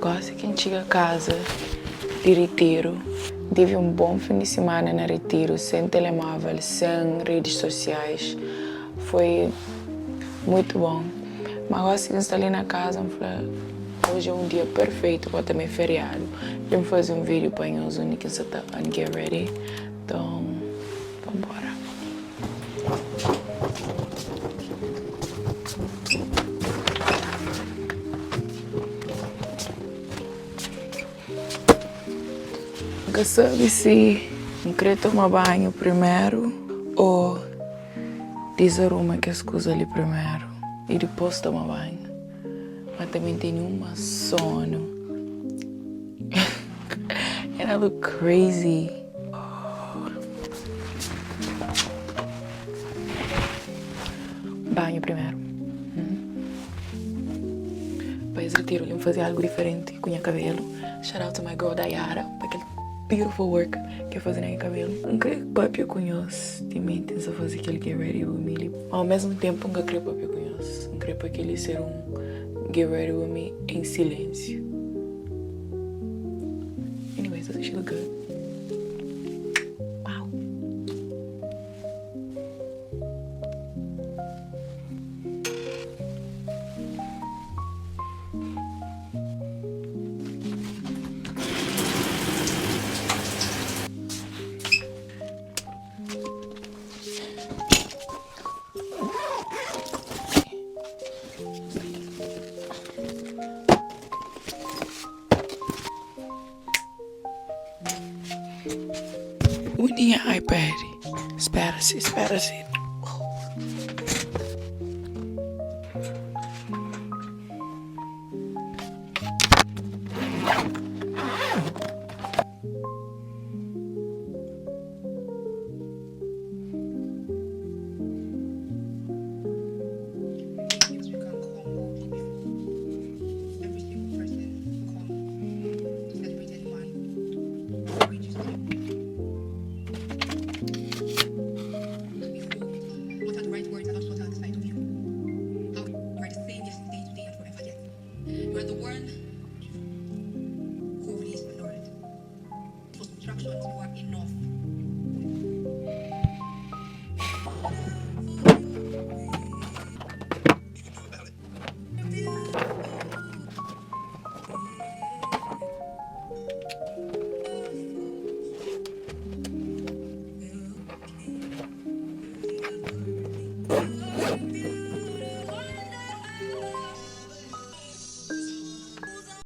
Gosto que a gente chega a casa de Retiro. Tive um bom fim de semana na Retiro, sem telemóvel, sem redes sociais. Foi muito bom. Mas gosto que estar ali na casa, hoje é um dia perfeito para também feriado. Vamos fazer um vídeo para os únicos and get ready. Então, vamos embora. Nunca sabe se não querer tomar banho primeiro ou desarruma que as coisas ali primeiro e depois tomar banho. Mas também tem uma sono. And I look crazy. Banho primeiro. Para esse retiro, eu fazer algo diferente com o meu cabelo. Shout out to my girl Dayara, para aquele beautiful work que eu fazer no meu cabelo. Não creio que papi eu conheço de mente a fazer aquele get ready with me. Ao mesmo tempo, não creio que papi eu conheço. Não creio para aquele ser get ready with me em silêncio. Anyways, doesn't she look good? Wow. Unia iPad. Espera-se. You are the one